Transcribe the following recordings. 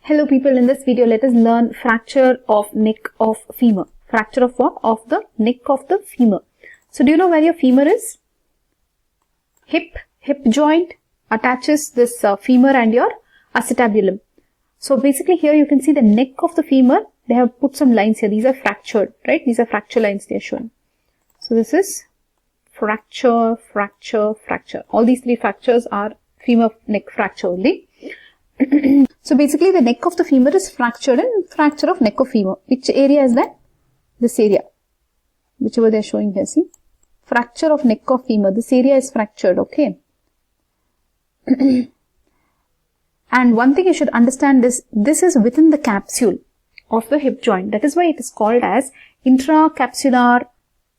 Hello people, in this video let us learn fracture of neck of femur. Fracture of what? Of the neck of the femur. So do you know where your femur is? Hip joint attaches this femur and your acetabulum. So basically here you can see the neck of the femur. They have put some lines here. These are fractured, right? These are fracture lines they are shown. So this is fracture, fracture, fracture. All these three fractures are femur neck fracture only. So basically the neck of the femur is fractured and fracture of neck of femur. Which area is that? This area. Whichever they are showing here, see? Fracture of neck of femur. This area is fractured, okay? And one thing you should understand is, this is within the capsule of the hip joint. That is why it is called as intracapsular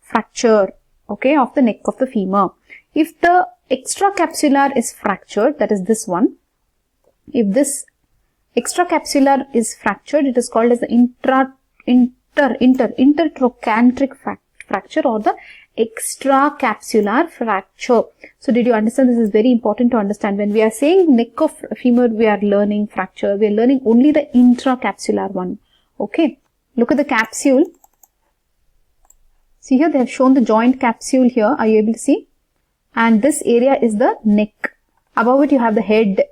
fracture, okay, of the neck of the femur. If the extracapsular is fractured, that is this one. If this extracapsular is fractured, it is called as the intertrochanteric fracture or the extracapsular fracture. So did you understand? This is very important to understand. When we are saying neck of femur, we are learning fracture. We are learning only the intracapsular one. Okay. Look at the capsule. See here, they have shown the joint capsule here. Are you able to see? And this area is the neck. Above it you have the head.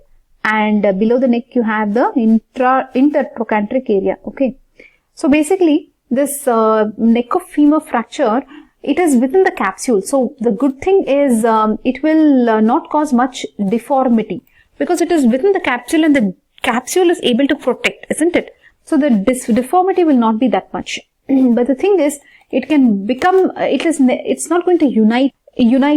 And below the neck you have the intertrochanteric area. Okay. So basically this neck of femur fracture, it is within the capsule. So the good thing is it will not cause much deformity because it is within the capsule and the capsule is able to protect, isn't it? So the deformity will not be that much. But the thing is, it can become, it's not going to unite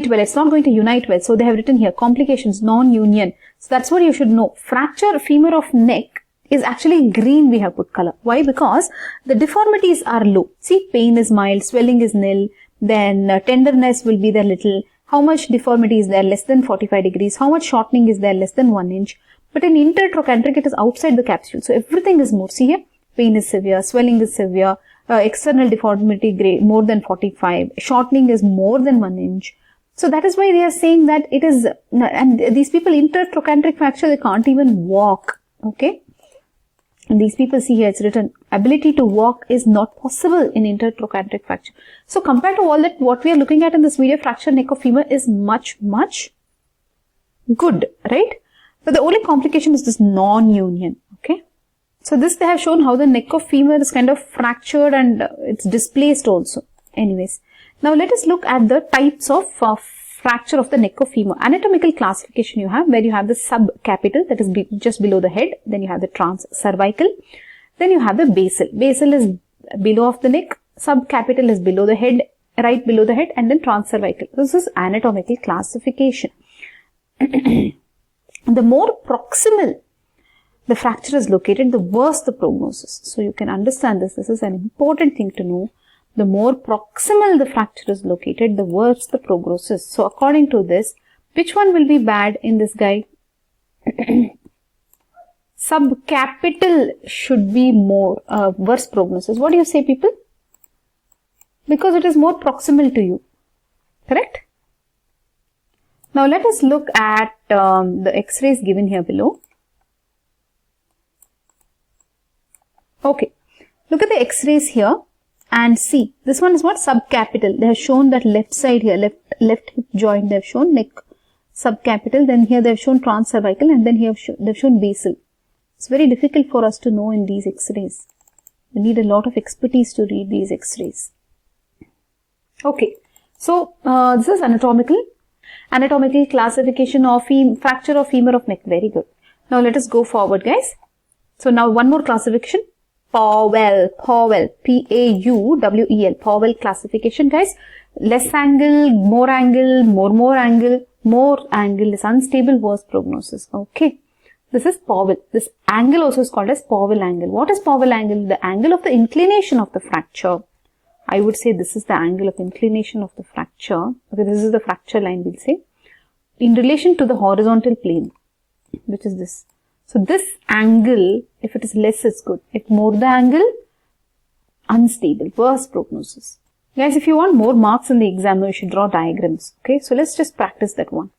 well. It's not going to unite well. So they have written here complications, non-union. So that's what you should know. Fracture femur of neck is actually green. We have put color. Why? Because the deformities are low. See, pain is mild, swelling is nil, then tenderness will be there little. How much deformity is there? Less than 45 degrees. How much shortening is there? Less than 1 inch. But in intertrochanteric, it is outside the capsule. So everything is more. See here, pain is severe, swelling is severe, external deformity grade more than 45, shortening is more than 1 inch. So that is why they are saying that it is, and these people intertrochanteric fracture, they can't even walk. Okay. And these people, see here, it's written, ability to walk is not possible in intertrochanteric fracture. So compared to all that, what we are looking at in this video, fracture neck of femur is much good, right? But the only complication is this non-union. Okay. So this they have shown how the neck of femur is kind of fractured and it's displaced also. Anyways. Now let us look at the types of fracture of the neck of femur. Anatomical classification you have, where you have the subcapital, that is just below the head. Then you have the transcervical. Then you have the basal. Basal is below of the neck. Subcapital is below the head, right below the head, and then transcervical. This is anatomical classification. The more proximal the fracture is located, the worse the prognosis. So you can understand this. This is an important thing to know. The more proximal the fracture is located, the worse the prognosis. So according to this, which one will be bad in this guy? Subcapital should be more worse prognosis. What do you say, people? Because it is more proximal to you. Correct? Now let us look at the x-rays given here below. Okay. Look at the x-rays here. And see, this one is what? Subcapital. They have shown that left side here, left hip joint, they have shown neck, subcapital. Then here they have shown transcervical, and then here they have shown basal. It's very difficult for us to know in these x-rays. We need a lot of expertise to read these x-rays. Okay. So, this is anatomical. Anatomical classification of fracture of femur of neck. Very good. Now let us go forward, guys. So now one more classification. Pauwel, P-A-U-W-E-L, Pauwel classification, guys. Less angle, more angle, more angle. More angle is unstable, worse prognosis. Okay. This is Pauwel. This angle also is called as Pauwel angle. What is Pauwel angle? The angle of the inclination of the fracture. I would say this is the angle of inclination of the fracture. Okay, this is the fracture line, we'll say. In relation to the horizontal plane, which is this. So this angle, if it is less, it's good. If more the angle, unstable, worse prognosis. Guys, if you want more marks in the exam, you should draw diagrams. Okay, so let's just practice that one.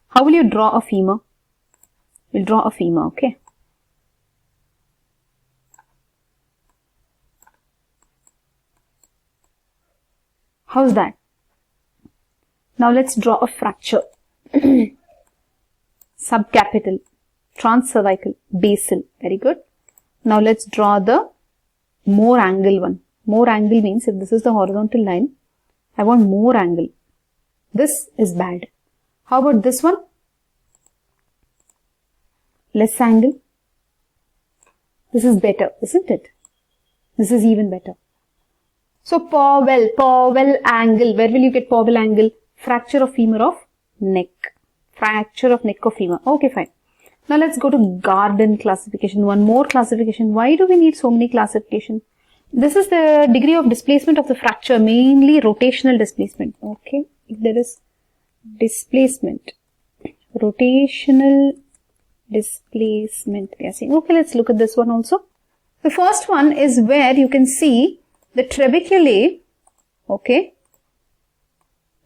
How will you draw a femur? We'll draw a femur, okay? How's that? Now let's draw a fracture. Subcapital, transcervical, basal. Very good. Now let's draw the more angle one. More angle means if this is the horizontal line, I want more angle. This is bad. How about this one? Less angle. This is better, isn't it? This is even better. So Pauwel angle. Where will you get Pauwel angle? Fracture of femur of neck. Fracture of neck of femur. Okay, fine. Now let's go to Garden classification. One more classification. Why do we need so many classifications? This is the degree of displacement of the fracture, mainly rotational displacement. Okay, if there is displacement, rotational displacement, we are saying. Okay, let's look at this one also. The first one is where you can see the trabeculae. Okay,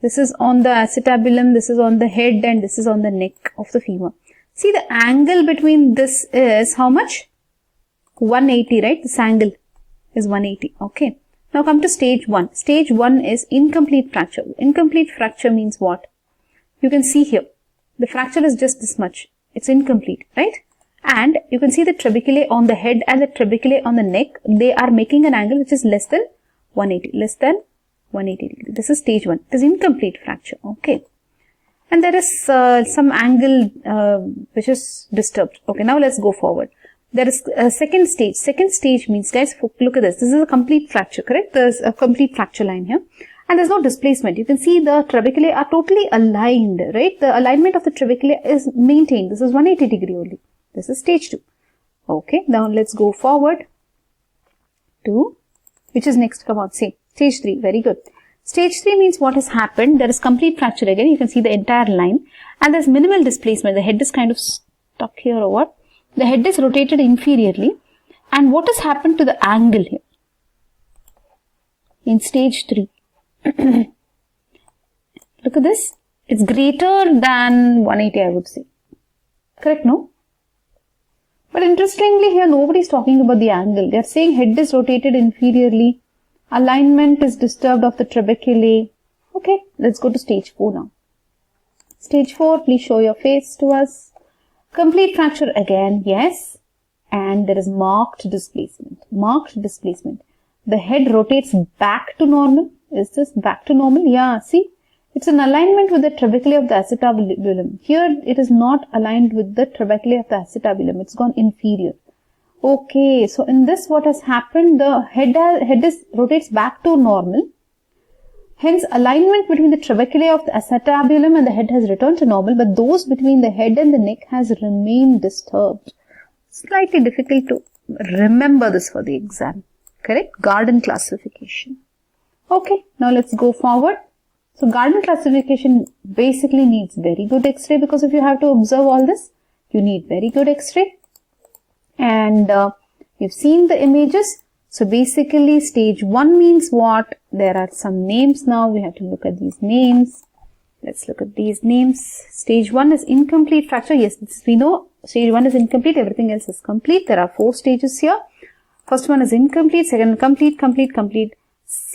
this is on the acetabulum, this is on the head, and this is on the neck of the femur. See, the angle between this is how much? 180, right? This angle is 180. Okay. Now come to stage 1. Stage 1 is incomplete fracture. Incomplete fracture means what? You can see here, the fracture is just this much. It's incomplete, right? And you can see the trabeculae on the head and the trabeculae on the neck. They are making an angle which is less than 180. Less than 180 degree. This is stage 1. It is incomplete fracture. Okay. And there is some angle which is disturbed. Okay. Now let's go forward. There is a second stage. Second stage means, guys, look at this. This is a complete fracture, correct? There's a complete fracture line here. And there's no displacement. You can see the trabeculae are totally aligned, right? The alignment of the trabeculae is maintained. This is 180 degree only. This is stage 2. Okay. Now let's go forward to, which is next? Come on, say. Stage 3. Very good. Stage 3 means what has happened. There is complete fracture again. You can see the entire line. And there's minimal displacement. The head is kind of stuck here or what? The head is rotated inferiorly. And what has happened to the angle here? In stage 3. Look at this. It's greater than 180, I would say. Correct, no? But interestingly here, nobody is talking about the angle. They are saying head is rotated inferiorly. Alignment is disturbed of the trabeculae. Okay, let's go to stage 4 now. Stage 4, please show your face to us. Complete fracture again, yes. And there is marked displacement. Marked displacement. The head rotates back to normal. Is this back to normal? Yeah, see. It's an alignment with the trabeculae of the acetabulum. Here, it is not aligned with the trabeculae of the acetabulum. It's gone inferior. Okay, so in this, what has happened? The head rotates back to normal. Hence, alignment between the trabeculae of the acetabulum and the head has returned to normal, but those between the head and the neck has remained disturbed. Slightly difficult to remember this for the exam. Correct? Garden classification. Okay, now let's go forward. So, Garden classification basically needs very good X-ray, because if you have to observe all this, you need very good X-ray. And you've seen the images. So, basically stage 1 means what? There are some names now. We have to look at these names. Let's look at these names. Stage 1 is incomplete fracture. Yes, this we know. Stage 1 is incomplete. Everything else is complete. There are 4 stages here. First one is incomplete. Second, complete.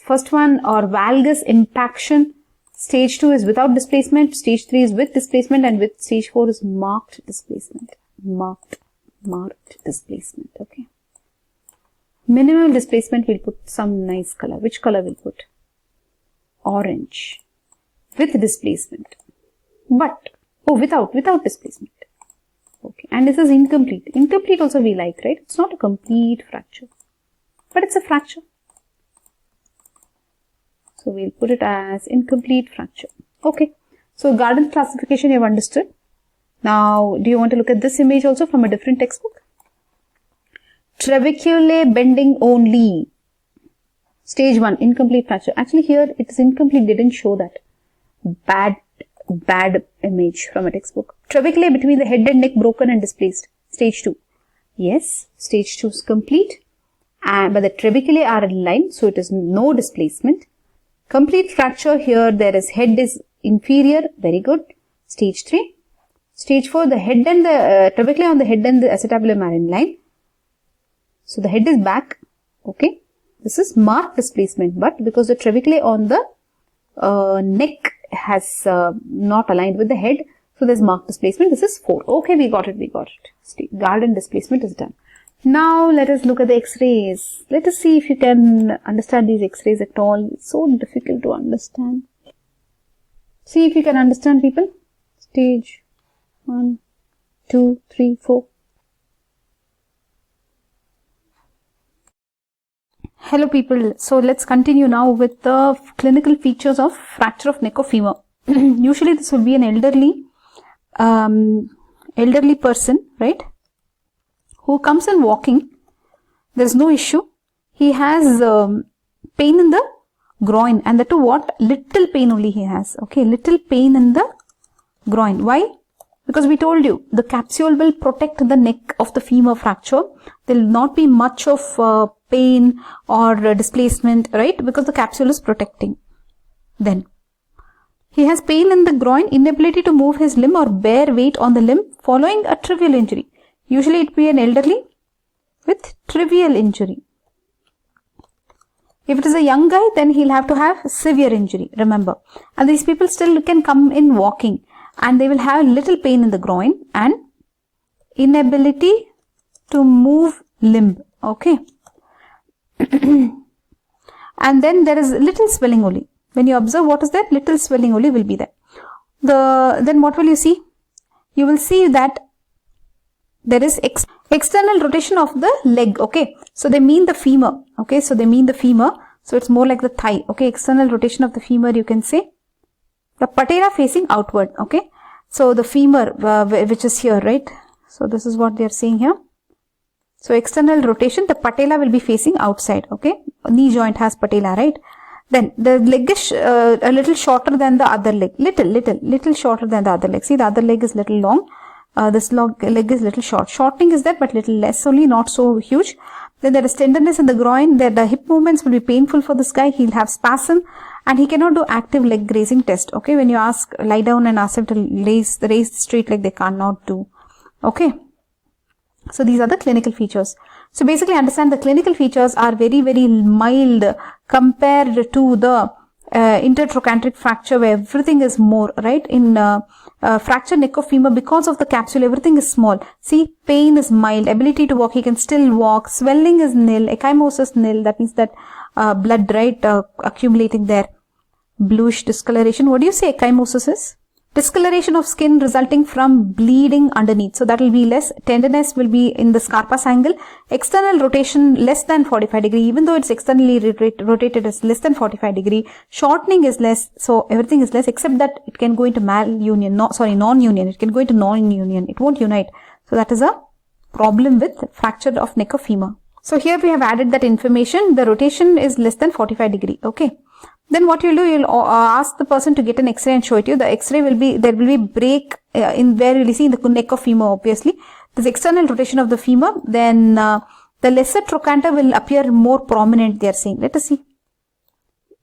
First one, or valgus impaction. Stage 2 is without displacement. Stage 3 is with displacement. And with stage 4 is marked displacement. Marked displacement. Okay. Minimal displacement, we'll put some nice color. Which color we'll put? Orange. With displacement. But, without displacement. Okay. And this is incomplete. Incomplete also we like, right? It's not a complete fracture. But it's a fracture. So we'll put it as incomplete fracture. Okay. So Garden classification you have understood. Now, do you want to look at this image also from a different textbook? Trabeculae bending only. Stage 1, incomplete fracture. Actually here it is incomplete, they didn't show that. Bad image from a textbook. Trabeculae between the head and neck broken and displaced. Stage 2. Yes, stage 2 is complete. But the trabeculae are in line, so it is no displacement. Complete fracture here, there is head is inferior. Very good. Stage 3. Stage 4, the head and the trabeculae on the head and the acetabulum are in line. So the head is back. Okay. This is marked displacement, but because the trabeculae on the neck has not aligned with the head. So there's marked displacement. This is 4. Okay, we got it. Garden displacement is done. Now let us look at the X-rays. Let us see if you can understand these X-rays at all. It's so difficult to understand. See if you can understand, people. Stage 1, 2, 3, 4. Hello people, so let's continue now with the clinical features of fracture of neck of femur. Usually this will be an elderly person, right, who comes in walking. There's no issue. He has pain in the groin, and that too what? Little pain only he has. Okay, little pain in the groin. Why? Because we told you the capsule will protect the neck of the femur fracture. There will not be much of pain or displacement, right? Because the capsule is protecting. Then he has pain in the groin, inability to move his limb or bear weight on the limb following a trivial injury. Usually it will be an elderly with trivial injury. If it is a young guy, then he'll have to have severe injury, remember. And these people still can come in walking, and they will have little pain in the groin and inability to move limb. Okay. And then there is little swelling only. When you observe, what is that? Little swelling only will be there. Then what will you see? You will see that there is external rotation of the leg. Okay. So they mean the femur. Okay. So they mean the femur. So it's more like the thigh. Okay. External rotation of the femur, you can say. The patella facing outward. Okay. So the femur, which is here, right? So this is what they are saying here. So external rotation, the patella will be facing outside. Okay. Knee joint has patella, right? Then the leg is a little shorter than the other leg. Little shorter than the other leg. See, the other leg is little long. This leg is little short. Shortening is there, but little less only, not so huge. Then there is tenderness in the groin. The hip movements will be painful for this guy. He'll have spasm, and he cannot do active leg raising test. Okay, when you lie down and ask him to raise the straight leg, they cannot do. Okay. So these are the clinical features. So basically understand the clinical features are very, very mild compared to the intertrochanteric fracture, where everything is more, right? In fracture neck of femur, because of the capsule, everything is small. See, pain is mild, ability to walk, he can still walk, swelling is nil, ecchymosis nil, that means that blood, right, accumulating there. Bluish discoloration. What do you say ecchymosis is? Discoloration of skin resulting from bleeding underneath. So that will be less. Tenderness will be in the Scarpa's angle. External rotation less than 45 degree. Even though it's externally rotated, it's less than 45 degree. Shortening is less. So everything is less, except that it can go into non-union. It can go into non-union. It won't unite. So that is a problem with fracture of neck of femur. So here we have added that information. The rotation is less than 45 degree. Okay. Then what you'll do, you'll ask the person to get an X-ray and show it to you. The X-ray will be, there will be break in where you'll see in the neck of femur, obviously. This external rotation of the femur. Then the lesser trochanter will appear more prominent, they are saying. Let us see.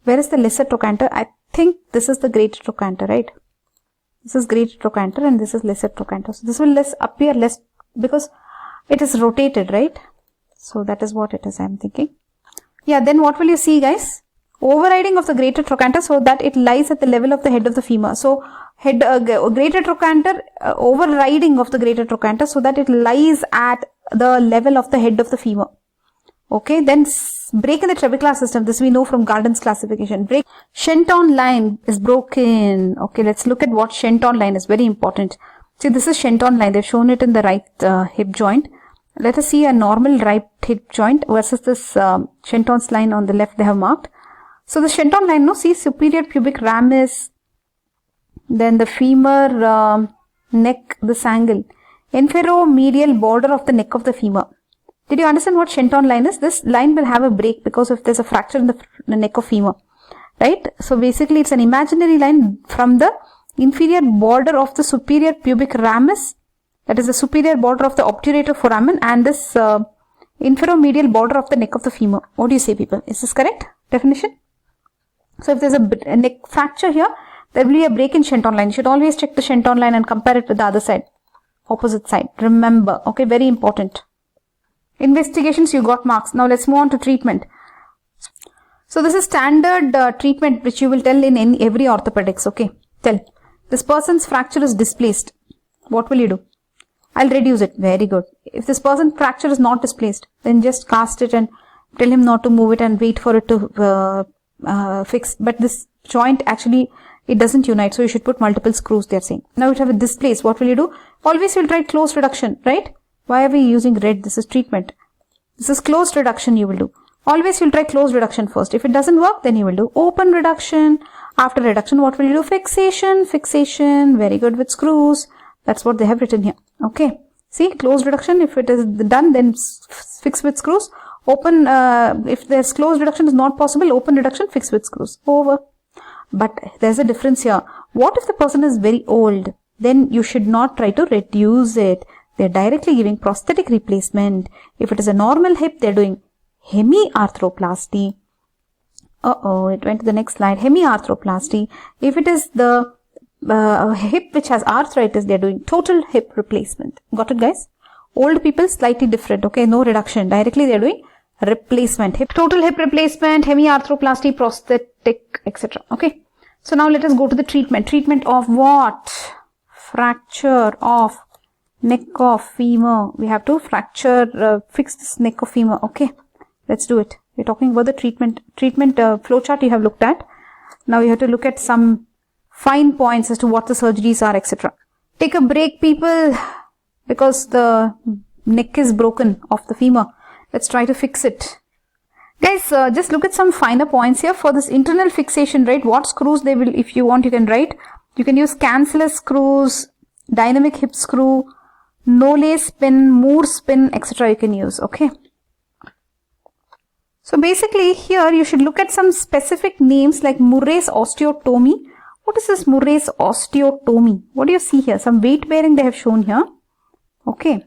Where is the lesser trochanter? I think this is the greater trochanter, right? This is greater trochanter and this is lesser trochanter. So this will appear less because it is rotated, right? So that is what it is, I'm thinking. Yeah, then what will you see, guys? Overriding of the greater trochanter so that it lies at the level of the head of the femur. So greater trochanter, overriding of the greater trochanter so that it lies at the level of the head of the femur. Okay, then break in the trabecular system. This we know from Gardner's classification. Break. Shenton line is broken. Okay, let's look at what Shenton line is. Very important. See, this is Shenton line. They've shown it in the right hip joint. Let us see a normal right hip joint versus this Shenton's line on the left they have marked. So the Shenton line, no, see, superior pubic ramus, then the femur neck, this angle, inferomedial border of the neck of the femur. Did you understand what Shenton line is? This line will have a break because if there's a fracture in the neck of femur, right? So basically it's an imaginary line from the inferior border of the superior pubic ramus, that is the superior border of the obturator foramen, and this inferomedial border of the neck of the femur. What do you say, people? Is this correct definition? So if there's a neck fracture here, there will be a break in Shenton line. You should always check the Shenton line and compare it with the other side, opposite side. Remember, okay, very important. Investigations, you got marks. Now let's move on to treatment. So this is standard treatment which you will tell in every orthopedics. Okay, tell. This person's fracture is displaced. What will you do? I'll reduce it. Very good. If this person's fracture is not displaced, then just cast it and tell him not to move it and wait for it to fix. But this joint actually, it doesn't unite. So you should put multiple screws, they're saying. Now you have it displaced. What will you do? Always you'll try closed reduction, right? Why are we using red? This is treatment. This is closed reduction you will do. Always you'll try closed reduction first. If it doesn't work, then you will do open reduction. After reduction, what will you do? Fixation, fixation. Very good with screws. That's what they have written here. Okay. See, closed reduction. If it is done, then fix with screws. Open, if there's closed reduction is not possible, open reduction, fix with screws. Over. But there's a difference here. What if the person is very old? Then you should not try to reduce it. They're directly giving prosthetic replacement. If it is a normal hip, they're doing hemiarthroplasty. It went to the next slide. Hemiarthroplasty. If it is the hip which has arthritis, they're doing total hip replacement. Got it, guys? Old people, slightly different. Okay, no reduction. Directly they're doing replacement. Total hip replacement, hemiarthroplasty, prosthetic, etc. Okay. So now let us go to the treatment. Treatment of what? Fracture of neck of femur. We have to fix this neck of femur. Okay. Let's do it. We're talking about the treatment flowchart you have looked at. Now you have to look at some fine points as to what the surgeries are, etc. Take a break, people, because the neck is broken of the femur. Let's try to fix it. Guys, just look at some finer points here for this internal fixation, right? What screws they will, if you want, you can write. You can use cancellous screws, dynamic hip screw, no-lace pin, Moore pin, etc. you can use, okay? So basically here you should look at some specific names like Murray's osteotomy. What is this Murray's osteotomy? What do you see here? Some weight bearing they have shown here. Okay.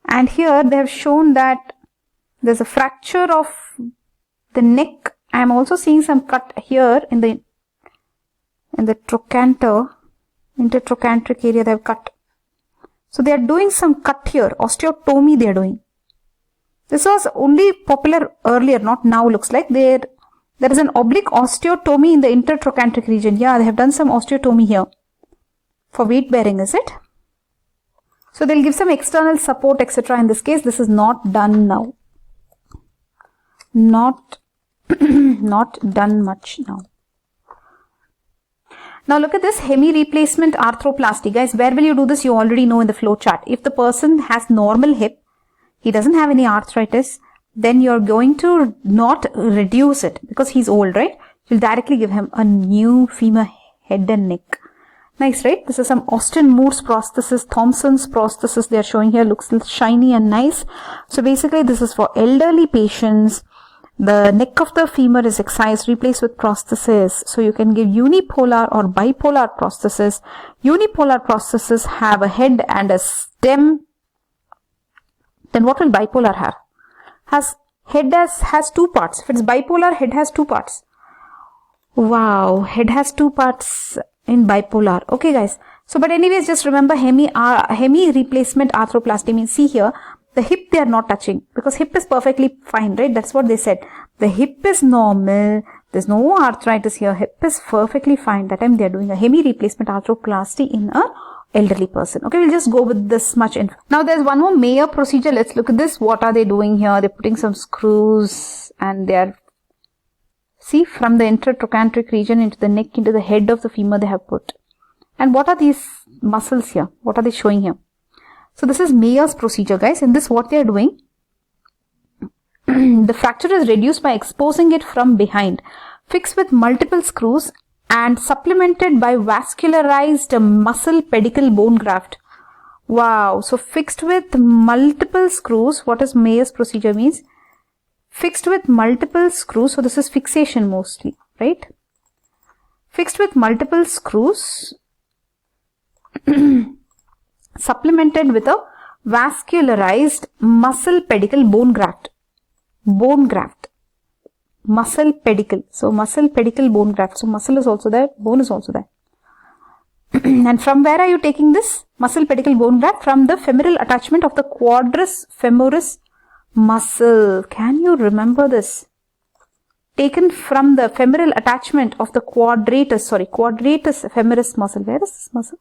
And here they have shown that there's a fracture of the neck. I am also seeing some cut here in the trochanter, intertrochanteric area they have cut. So they are doing some cut here. Osteotomy they are doing. This was only popular earlier, not now looks like. There is an oblique osteotomy in the intertrochanteric region. Yeah, they have done some osteotomy here. For weight bearing, is it? So they'll give some external support, etc. In this case, this is not done now. Not done much now. Now look at this hemi replacement arthroplasty. Guys, where will you do this? You already know in the flow chart. If the person has normal hip, he doesn't have any arthritis, then you're going to not reduce it because he's old, right? You'll directly give him a new femur head and neck. Nice, right? This is some Austin Moore's prosthesis, Thompson's prosthesis they are showing here. Looks shiny and nice. So basically this is for elderly patients. The neck of the femur is excised, replaced with prosthesis. So you can give unipolar or bipolar prosthesis. Unipolar prosthesis have a head and a stem. Then what will bipolar have? Head has two parts. If it's bipolar, head has two parts. Wow, head has two parts in bipolar. Okay, guys. So, but anyways, just remember hemi replacement arthroplasty means, see here, the hip they are not touching because hip is perfectly fine, right? That's what they said. The hip is normal. There's no arthritis here. Hip is perfectly fine. That time they are doing a hemi replacement arthroplasty in a elderly person. Okay, we'll just go with this much info. Now there's one more Meyer procedure. Let's look at this. What are they doing here? They're putting some screws and they're, see, from the intertrochanteric region into the neck, into the head of the femur they have put. And what are these muscles here? What are they showing here? So this is Meyer's procedure, guys. In this, what they are doing, the fracture is reduced by exposing it from behind, fixed with multiple screws and supplemented by vascularized muscle pedicle bone graft. Wow. So fixed with multiple screws. What does Meyer's procedure means? Fixed with multiple screws. So this is fixation mostly, right? Fixed with multiple screws. Supplemented with a vascularized muscle pedicle bone graft. Bone graft. Muscle pedicle. So muscle pedicle bone graft. So muscle is also there, bone is also there. And from where are you taking this muscle pedicle bone graft? From the femoral attachment of the quadris femoris muscle. Can you remember this? taken from the femoral attachment of the quadratus femoris muscle. Where is this muscle?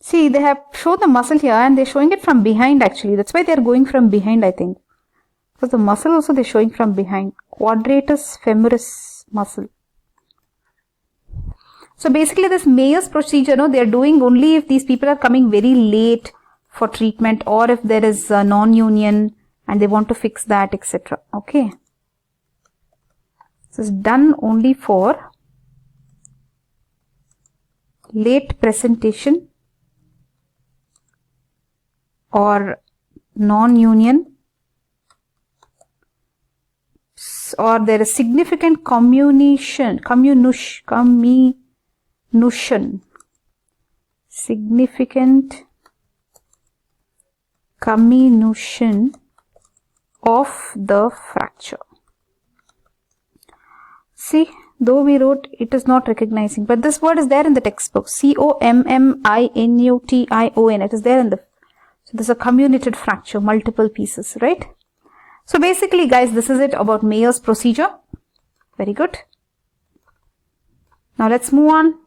See, they have shown the muscle here and they're showing it from behind actually. That's why they're going from behind, I think. Because the muscle also they're showing from behind. Quadratus femoris muscle. So basically this Meyer's procedure, no, they're doing only if these people are coming very late for treatment or if there is a non-union and they want to fix that, etc. Okay. This is done only for late presentation or non-union, or there is significant comminution, significant comminution of the fracture. See, though we wrote, it is not recognizing, but this word is there in the textbook. comminution. It is there in the, so this is a comminuted fracture, multiple pieces, right? So basically guys, this is it about Meyer's procedure. Very good. Now let's move on.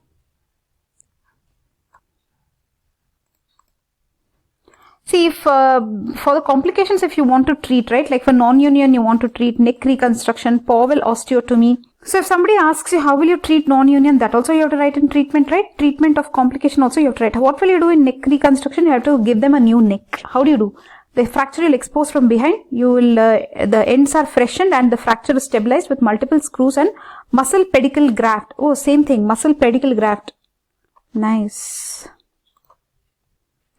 See, if for the complications, if you want to treat, right, like for non-union, you want to treat neck reconstruction, Pauwel osteotomy. So if somebody asks you, how will you treat non-union, that also you have to write in treatment, right? Treatment of complication also you have to write. What will you do in neck reconstruction? You have to give them a new neck. How do you do? The fracture will expose from behind. You will, the ends are freshened and the fracture is stabilized with multiple screws and muscle pedicle graft. Oh, same thing, muscle pedicle graft. Nice.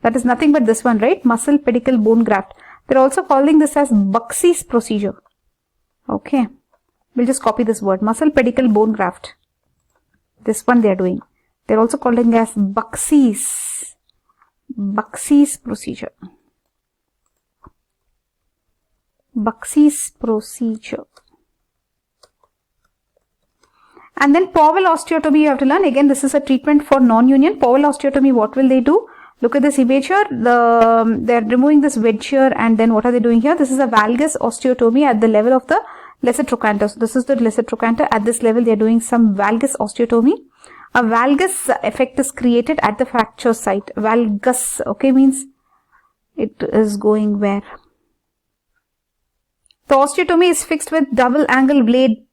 That is nothing but this one, right? Muscle pedicle bone graft. They're also calling this as Buxey's procedure. Okay. We'll just copy this word. Muscle pedicle bone graft. This one they are doing. They're also calling as Buxey's procedure. Buxey's procedure. And then Pauwel osteotomy you have to learn. Again, this is a treatment for non-union. Pauwel osteotomy, what will they do? Look at this image here. They're removing this wedge here, and then what are they doing here? This is a valgus osteotomy at the level of the lesser trochanter. So this is the lesser trochanter. At this level, they're doing some valgus osteotomy. A valgus effect is created at the fracture site. Valgus, okay, means it is going where? The osteotomy is fixed with double angle blade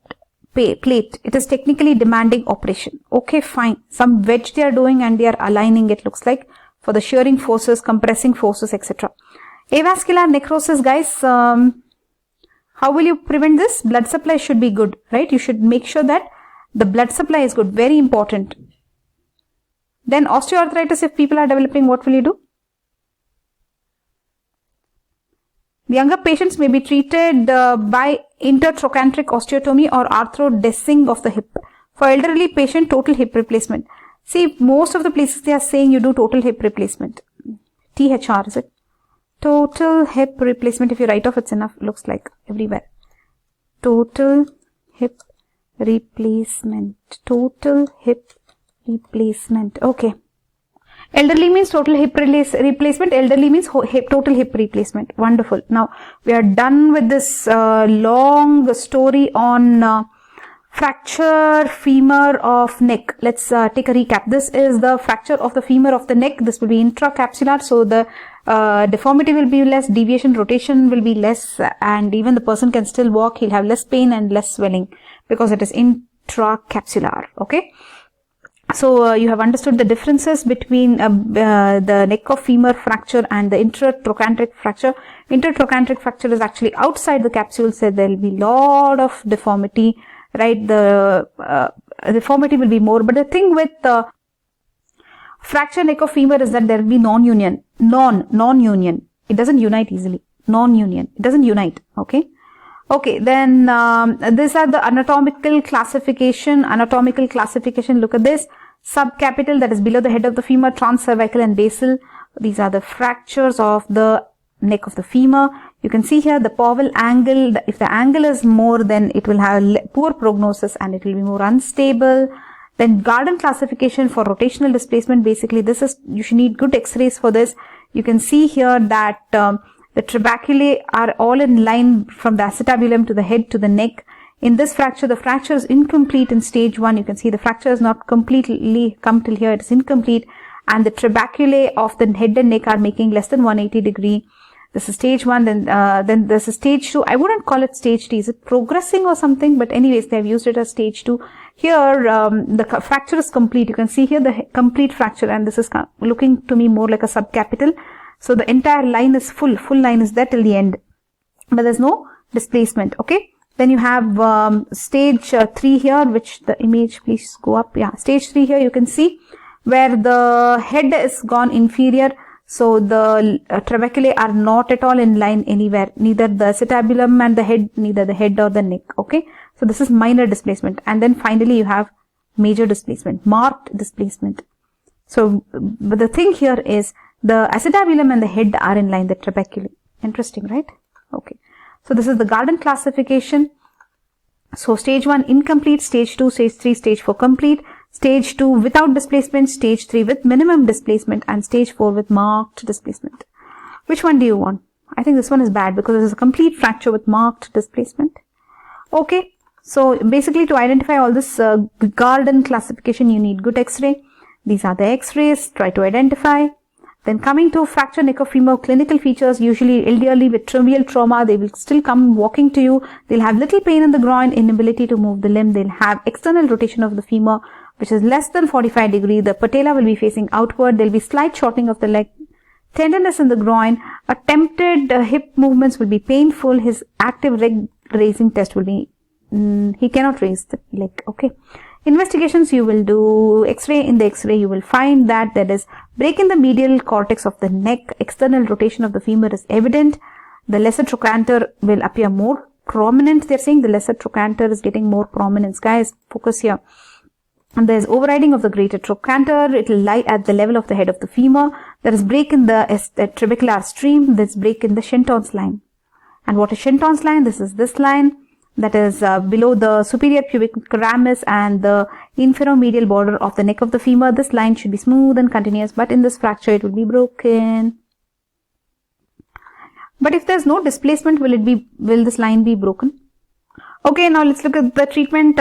plate. It is technically demanding operation. Okay, fine. Some wedge they are doing and they are aligning, it looks like, for the shearing forces, compressing forces, etc. Avascular necrosis, guys, how will you prevent this? Blood supply should be good, right? You should make sure that the blood supply is good. Very important. Then osteoarthritis, if people are developing, what will you do? The younger patients may be treated by intertrochanteric osteotomy or arthrodesing of the hip. For elderly patient, total hip replacement. See, most of the places they are saying you do total hip replacement. THR, is it? Total hip replacement. If you write off, it's enough. Looks like everywhere. Total hip replacement. Total hip replacement. Okay. Elderly means total hip replacement. Elderly means total hip replacement. Wonderful. Now, we are done with this long story on fracture femur of neck. Let's take a recap. This is the fracture of the femur of the neck. This will be intracapsular. So the deformity will be less, deviation, rotation will be less, and even the person can still walk. He'll have less pain and less swelling because it is intracapsular. Okay. So you have understood the differences between the neck of femur fracture and the intertrochanteric fracture. Intertrochanteric fracture is actually outside the capsule, so there will be lot of deformity, right? The deformity will be more. But the thing with fracture neck of femur is that there will be non-union. Non-union. It doesn't unite easily. Non-union. It doesn't unite. Okay. Okay, then these are the anatomical classification. Anatomical classification, look at this. Subcapital, that is below the head of the femur, transcervical and basal. These are the fractures of the neck of the femur. You can see here the Pauwel angle. If the angle is more, then it will have poor prognosis and it will be more unstable. Then Garden classification for rotational displacement. Basically, this is, you should need good x-rays for this. You can see here that the trabeculae are all in line from the acetabulum to the head to the neck. In this fracture, the fracture is incomplete in stage 1. You can see the fracture is not completely come till here. It is incomplete. And the trabeculae of the head and neck are making less than 180 degree. This is stage 1. Then this is stage 2. I wouldn't call it stage 3. Is it progressing or something? But anyways, they have used it as stage 2. Here, the fracture is complete. You can see here the complete fracture, and this is looking to me more like a subcapital. So the entire line is full line is there till the end, but there's no displacement. Okay. Then you have stage 3 here, which the image, please go up. Yeah, stage 3 here, you can see where the head is gone inferior. So the trabeculae are not at all in line anywhere, neither the acetabulum and the head, neither the head or the neck. Okay. So this is minor displacement. And then finally you have major displacement, marked displacement. So but the thing here is the acetabulum and the head are in line, the trabeculae. Interesting, right? Okay. So this is the Garden classification. So stage 1 incomplete, stage 2, stage 3, stage 4 complete, stage 2 without displacement, stage 3 with minimum displacement, and stage 4 with marked displacement. Which one do you want? I think this one is bad because this is a complete fracture with marked displacement. Okay. So basically to identify all this Garden classification, you need good X-ray. These are the X-rays. Try to identify. Then coming to fracture neck of femur, clinical features, usually elderly with trivial trauma, they will still come walking to you. They'll have little pain in the groin, inability to move the limb. They'll have external rotation of the femur, which is less than 45 degree. The patella will be facing outward. There'll be slight shortening of the leg, tenderness in the groin. Attempted hip movements will be painful. His active leg raising test will be, he cannot raise the leg. Okay. Investigations, you will do X-ray. In the X-ray, you will find that there is break in the medial cortex of the neck. External rotation of the femur is evident. The lesser trochanter will appear more prominent. They're saying the lesser trochanter is getting more prominence. Guys, focus here. And there's overriding of the greater trochanter. It will lie at the level of the head of the femur. There is break in the trabecular stream. There's break in the Shenton's line. And what is Shenton's line? This is this line. That is below the superior pubic ramus and the inferomedial border of the neck of the femur. This line should be smooth and continuous, but in this fracture it will be broken. But if there's no displacement, will this line be broken? Okay, now let's look at the treatment.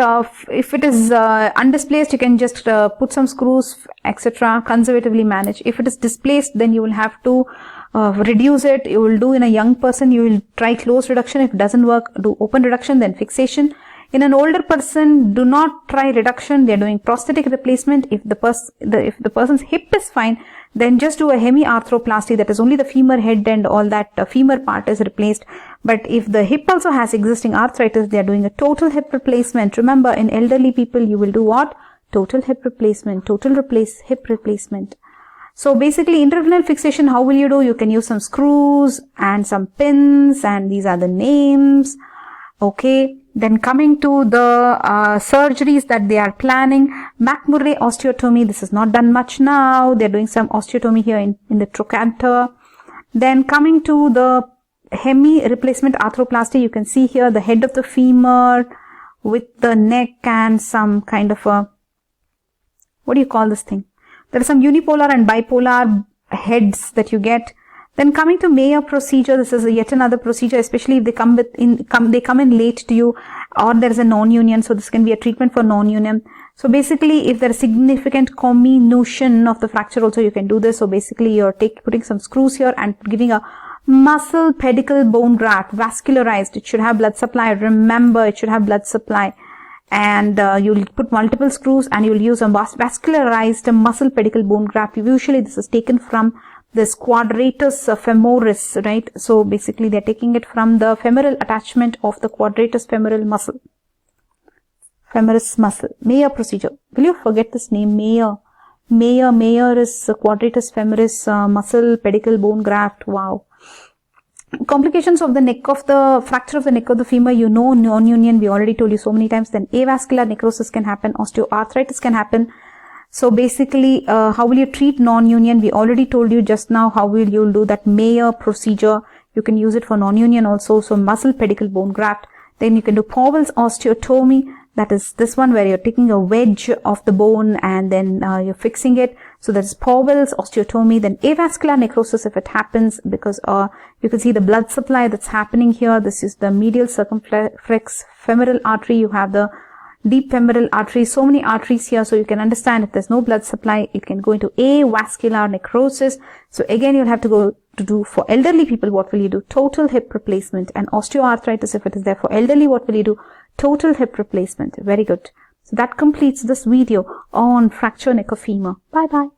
If it is undisplaced, you can just put some screws, etc. Conservatively manage. If it is displaced, then you will have to reduce it. You will do in a young person, you will try close reduction. If it doesn't work, do open reduction, then fixation. In an older person, do not try reduction. They are doing prosthetic replacement. If the person's hip is fine, then just do a hemiarthroplasty. That is only the femur head and all that femur part is replaced. But if the hip also has existing arthritis, they are doing a total hip replacement. Remember, in elderly people, you will do what? Total hip replacement, hip replacement. So basically, intravenous fixation, how will you do? You can use some screws and some pins, and these are the names. Okay. Then coming to the surgeries that they are planning, McMurray osteotomy. This is not done much now. They're doing some osteotomy here in the trochanter. Then coming to the hemi replacement arthroplasty, you can see here the head of the femur with the neck and some kind of a, what do you call this thing? There are some unipolar and bipolar heads that you get. Then coming to Meyer procedure, this is yet another procedure, especially if they come in late to you, or there is a non-union. So this can be a treatment for non-union. So basically, if there is significant comminution of the fracture, also you can do this. So basically, you're putting some screws here and giving a muscle pedicle bone graft, vascularized. It should have blood supply. Remember, it should have blood supply. And you'll put multiple screws and you'll use a vascularized muscle pedicle bone graft. Usually this is taken from this quadratus femoris, right? So basically they're taking it from the femoral attachment of the quadratus femoral muscle. Femoris muscle. Meyer procedure. Will you forget this name? Meyer. Meyer is quadratus femoris muscle pedicle bone graft. Wow. Complications of the neck of the fracture of the neck of the femur, you know, non-union, we already told you so many times. Then avascular necrosis can happen, osteoarthritis can happen. So basically, how will you treat non-union? We already told you just now how you'll do that Meyer procedure. You can use it for non-union also. So muscle pedicle bone graft. Then you can do Pauwels osteotomy. That is this one where you're taking a wedge of the bone and then you're fixing it. So there's Pauwels, osteotomy, then avascular necrosis if it happens, because you can see the blood supply that's happening here. This is the medial circumflex femoral artery. You have the deep femoral artery, so many arteries here, so you can understand if there's no blood supply, it can go into avascular necrosis. So again, you'll have to go to do, for elderly people, what will you do? Total hip replacement. And osteoarthritis, if it is there for elderly, what will you do? Total hip replacement. Very good. So that completes this video on fracture neck of femur. Bye bye.